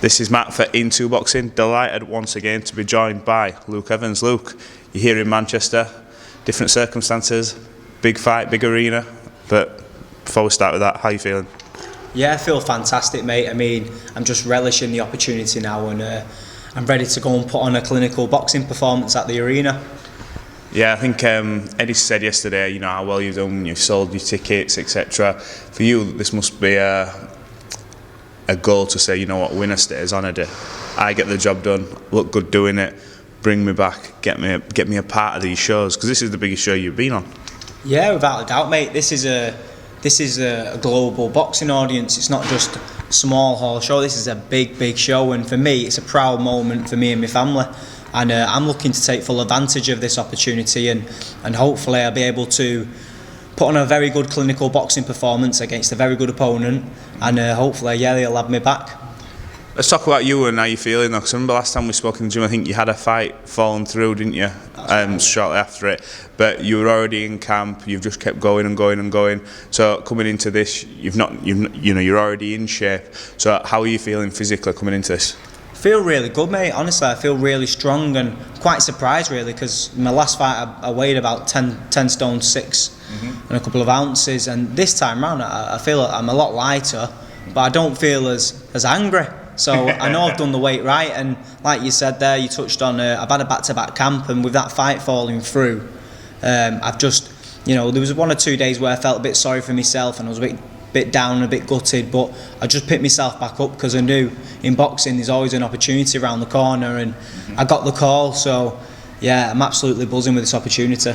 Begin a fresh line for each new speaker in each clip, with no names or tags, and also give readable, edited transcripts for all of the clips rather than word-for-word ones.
This is Matt for Into Boxing. Delighted once again to be joined by Luke Evans. Luke, you're here in Manchester, different circumstances, big fight, big arena, but before we start with that, how are you feeling?
Yeah, I feel fantastic, mate. I mean, I'm just relishing the opportunity now, and I'm ready to go and put on a clinical boxing performance at the arena.
Yeah, I think Eddie said yesterday, how well you've done, you've sold your tickets, etc. For you, this must be a goal to say, winner stays on a day. I get the job done, look good doing it, bring me back, get me a part of these shows, because this is the biggest show you've been on.
Yeah, without a doubt, mate. This is a global boxing audience. It's not just a small hall show. This is a big show, and for me, it's a proud moment for me and my family. And I'm looking to take full advantage of this opportunity, and hopefully I'll be able to put on a very good clinical boxing performance against a very good opponent, and hopefully, they'll have me back.
Let's talk about you and how you're feeling, though, because I remember last time we spoke in the gym, I think you had a fight fallen through, didn't you? Shortly after it, but you were already in camp. You've just kept going and going and going. So coming into this, you're already in shape. So how are you feeling physically coming into this?
Feel really good, mate. Honestly, I feel really strong and quite surprised, really, because my last fight I weighed about 10 stone 6 and a couple of ounces, and this time round I feel I'm a lot lighter, but I don't feel as angry. So I know I've done the weight right, and like you said there, you touched on, I've had a back-to-back camp, and with that fight falling through, I've just, there was 1 or 2 days where I felt a bit sorry for myself, and I was a bit down and a bit gutted, but I just picked myself back up because I knew in boxing there's always an opportunity around the corner, and I got the call. So yeah, I'm absolutely buzzing with this opportunity.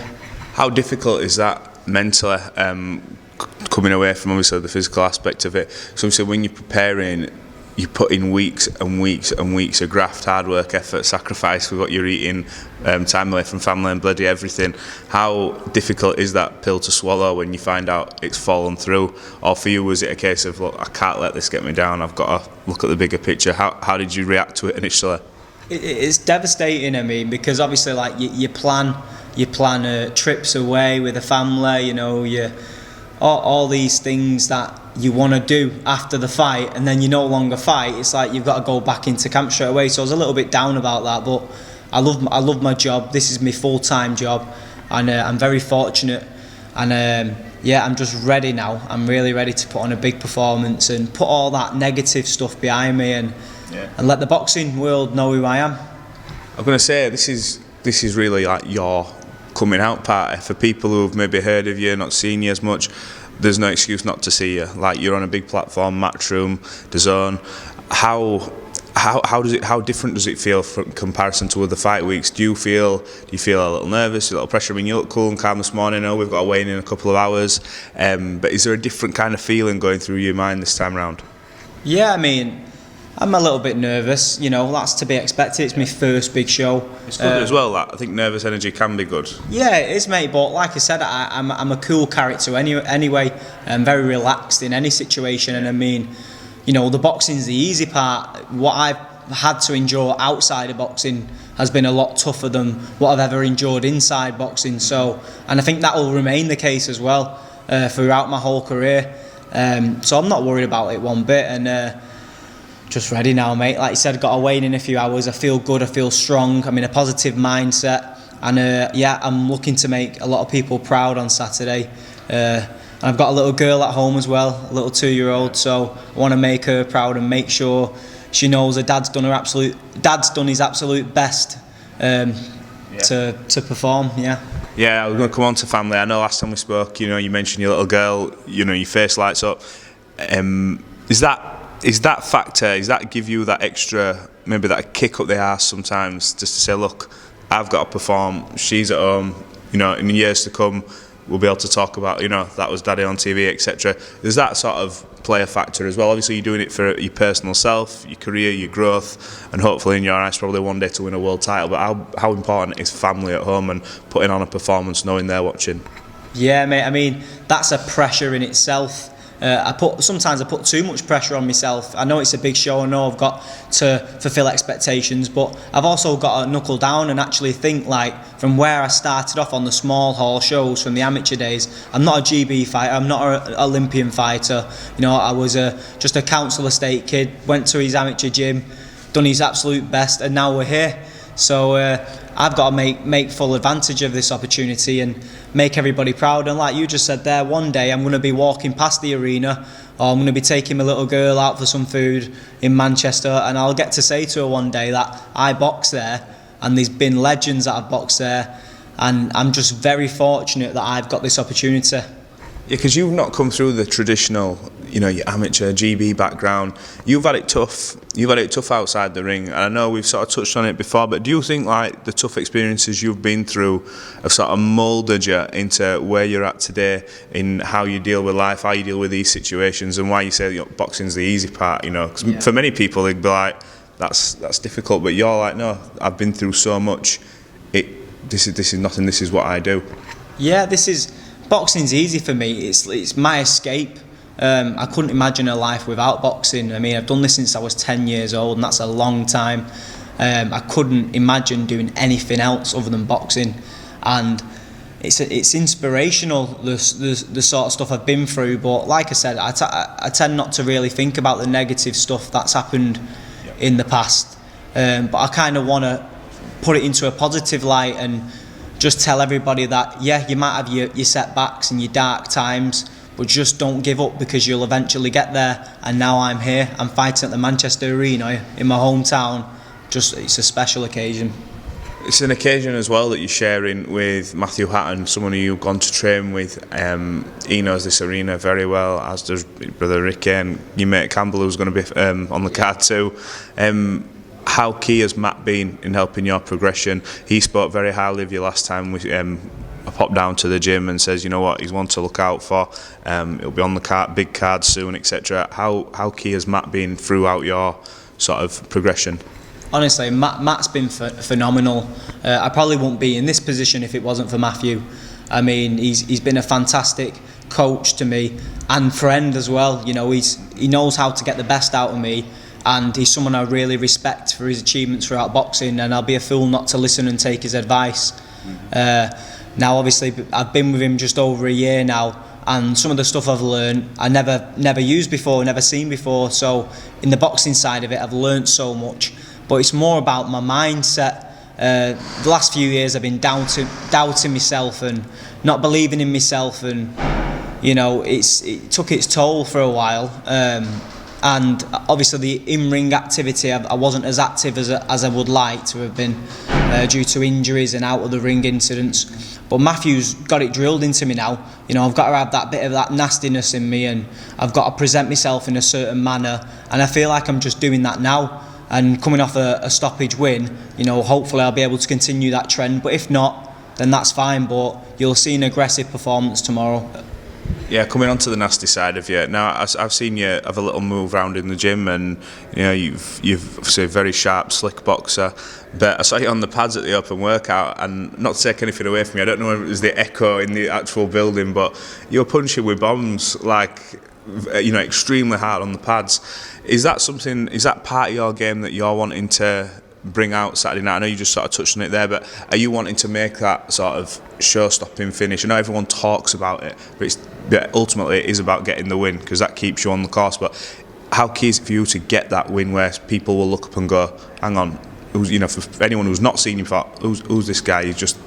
How difficult is that mentally, coming away from obviously the physical aspect of it? So obviously when you're preparing, you put in weeks and weeks and weeks of graft, hard work, effort, sacrifice with what you're eating, time away from family and bloody everything. How difficult is that pill to swallow when you find out it's fallen through? Or for you, was it a case of, look, I can't let this get me down, I've got to look at the bigger picture? How did you react to it initially?
It's devastating, I mean, because obviously like you plan trips away with the family, all these things that you want to do after the fight, and then you no longer fight. It's like you've got to go back into camp straight away. So I was a little bit down about that, but I love my job. This is my full-time job, and I'm very fortunate. And I'm just ready now. I'm really ready to put on a big performance and put all that negative stuff behind me, and let the boxing world know who I am.
I'm going to say this is really like your coming out party for people who've maybe heard of you, not seen you as much. There's no excuse not to see you. Like, you're on a big platform, Matchroom, DAZN. How different does it feel from comparison to other fight weeks? Do you feel a little nervous, a little pressure? I mean, you look cool and calm this morning. We've got a weigh-in in a couple of hours, but is there a different kind of feeling going through your mind this time round?
Yeah, I mean, I'm a little bit nervous, that's to be expected. It's my first big show.
It's good as well, that. I think nervous energy can be good. Yeah,
it is, mate, but like I said, I'm a cool character anyway. I'm very relaxed in any situation, and I mean, the boxing's the easy part. What I've had to endure outside of boxing has been a lot tougher than what I've ever endured inside boxing. So, and I think that will remain the case as well throughout my whole career. So I'm not worried about it one bit, and just ready now, mate. Like you said, got a weigh in a few hours. I feel good, I feel strong. I'm in a positive mindset, and I'm looking to make a lot of people proud on Saturday. And I've got a little girl at home as well, a little 2-year-old, so I want to make her proud and make sure she knows her dad's done his absolute best to perform.
Yeah, we're going to come on to family. I know last time we spoke, you mentioned your little girl, your face lights up. Is that factor, does that give you that extra, maybe that kick up the arse sometimes, just to say, look, I've got to perform, she's at home, in years to come, we'll be able to talk about, that was daddy on TV, etc. Does that sort of play a factor as well? Obviously, you're doing it for your personal self, your career, your growth, and hopefully in your eyes, probably one day to win a world title. But how important is family at home and putting on a performance knowing they're watching?
Yeah, mate, I mean, that's a pressure in itself. Sometimes I put too much pressure on myself. I know it's a big show. I know I've got to fulfil expectations, but I've also got to knuckle down and actually think, like, from where I started off on the small hall shows from the amateur days. I'm not a GB fighter. I'm not an Olympian fighter. You know, I was just a council estate kid. Went to his amateur gym, done his absolute best, and now we're here. So I've got to make full advantage of this opportunity and make everybody proud. And like you just said there, one day I'm going to be walking past the arena, or I'm going to be taking my little girl out for some food in Manchester, and I'll get to say to her one day that I boxed there, and there's been legends that have boxed there, and I'm just very fortunate that I've got this opportunity.
Yeah, because you've not come through the traditional, you know, your amateur GB background. You've had it tough. You've had it tough outside the ring. And I know we've sort of touched on it before, but do you think, like, the tough experiences you've been through have sort of moulded you into where you're at today, in how you deal with life, how you deal with these situations, and why you say, you know, boxing's the easy part? You know, because for many people they'd be like, that's difficult, but you're like, no, I've been through so much. This is nothing. This is what I do.
Yeah, boxing's easy for me. It's my escape. I couldn't imagine a life without boxing. I mean, I've done this since I was 10 years old, and that's a long time. I couldn't imagine doing anything else other than boxing, and it's inspirational, the sort of stuff I've been through. But like I said, I tend not to really think about the negative stuff that's happened in the past, but I kind of want to put it into a positive light and just tell everybody that, yeah, you might have your setbacks and your dark times, but just don't give up, because you'll eventually get there. And now I'm here. I'm fighting at the Manchester Arena in my hometown. It's a special occasion.
It's an occasion as well that you're sharing with Matthew Hatton, someone who you've gone to train with. He knows this arena very well, as does brother Ricky and your mate Campbell, who's going to be on the card too. How key has Matt been in helping your progression? He spoke very highly of you last time. I popped down to the gym and says, you know what, he's one to look out for. He'll be on the big card soon, etc. How key has Matt been throughout your sort of progression?
Honestly, Matt's been phenomenal. I probably wouldn't be in this position if it wasn't for Matthew. I mean, he's been a fantastic coach to me and friend as well. You know, he knows how to get the best out of me. And he's someone I really respect for his achievements throughout boxing, and I'll be a fool not to listen and take his advice. Now, obviously, I've been with him just over a year now, and some of the stuff I've learned I never used before, never seen before. So in the boxing side of it, I've learned so much, but it's more about my mindset. The last few years I've been doubting myself and not believing in myself, and you know, it took its toll for a while. And obviously the in-ring activity, I wasn't as active as I would like to have been due to injuries and out-of-the-ring incidents. But Matthew's got it drilled into me now. You know, I've got to have that bit of that nastiness in me, and I've got to present myself in a certain manner. And I feel like I'm just doing that now. And coming off a stoppage win, you know, hopefully I'll be able to continue that trend. But if not, then that's fine. But you'll see an aggressive performance tomorrow.
Yeah, coming on to the nasty side of you now, I've seen you have a little move around in the gym, and you know you've obviously a very sharp, slick boxer. But I saw you on the pads at the open workout, and not to take anything away from you, I don't know if it was the echo in the actual building, but you were punching with bombs, like, you know, extremely hard on the pads. Is that part of your game that you're wanting to bring out Saturday night? I know you just sort of touched on it there, but are you wanting to make that sort of show-stopping finish? I know everyone talks about it, but ultimately it is about getting the win, because that keeps you on the course. But how key is it for you to get that win where people will look up and go, hang on, you know, for anyone who's not seen you before, who's this guy? He's just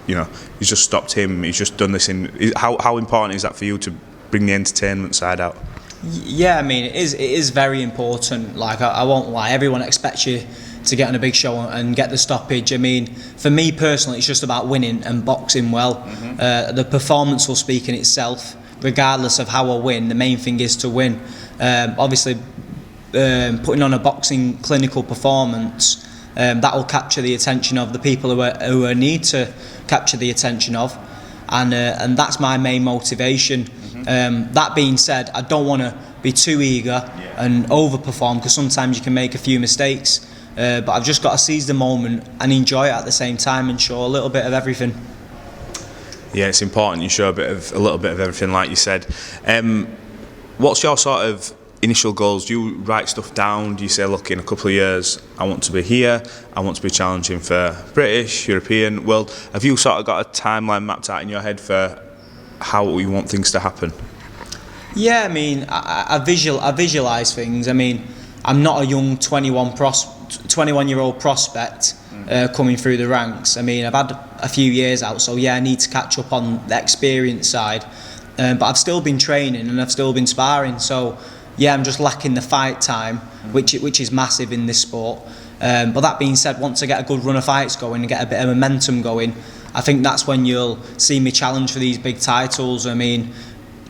stopped him. He's just done this. How important is that for you to bring the entertainment side out?
Yeah, I mean, it is very important. Like, I won't lie, everyone expects you to get on a big show and get the stoppage. I mean, for me personally, it's just about winning and boxing well. The performance will speak in itself, regardless of how I win. The main thing is to win. Obviously, putting on a boxing clinical performance, that will capture the attention of the people who I need to capture the attention of, and that's my main motivation. That being said, I don't want to be too eager and overperform, because sometimes you can make a few mistakes. But I've just got to seize the moment and enjoy it at the same time, and show a little bit of everything. Yeah,
it's important you show a little bit of everything, like you said. what's your sort of initial goals? Do you write stuff down? Do you say, look, in a couple of years, I want to be here, I want to be challenging for British, European, world? Have you sort of got a timeline mapped out in your head for how you want things to happen?
Yeah, I mean, I visualise things. I mean, I'm not a young 21-year-old prospect coming through the ranks. I mean, I've had a few years out, so yeah, I need to catch up on the experience side. But I've still been training and I've still been sparring, so yeah, I'm just lacking the fight time, which is massive in this sport. But that being said, once I get a good run of fights going and get a bit of momentum going, I think that's when you'll see me challenge for these big titles. I mean,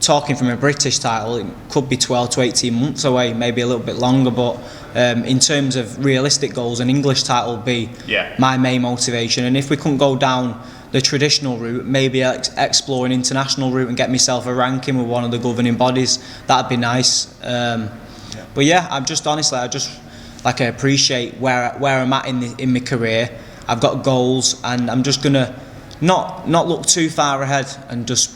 talking from a British title, it could be 12 to 18 months away, maybe a little bit longer, but in terms of realistic goals, an English title would be my main motivation. And if we couldn't go down the traditional route, maybe explore an international route and get myself a ranking with one of the governing bodies, that'd be nice. But yeah, I appreciate where I'm at in my career. I've got goals, and I'm just gonna not look too far ahead and just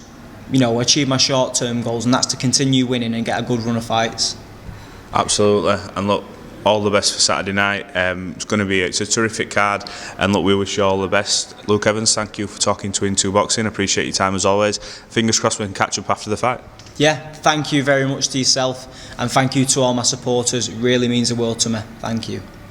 achieve my short-term goals, and that's to continue winning and get a good run of fights.
Absolutely, and look, all the best for Saturday night. It's a terrific card, and look, we wish you all the best. Luke Evans, thank you for talking to Into Boxing. Appreciate your time as always. Fingers crossed we can catch up after the fight.
Yeah, thank you very much to yourself, and thank you to all my supporters. It really means the world to me. Thank you.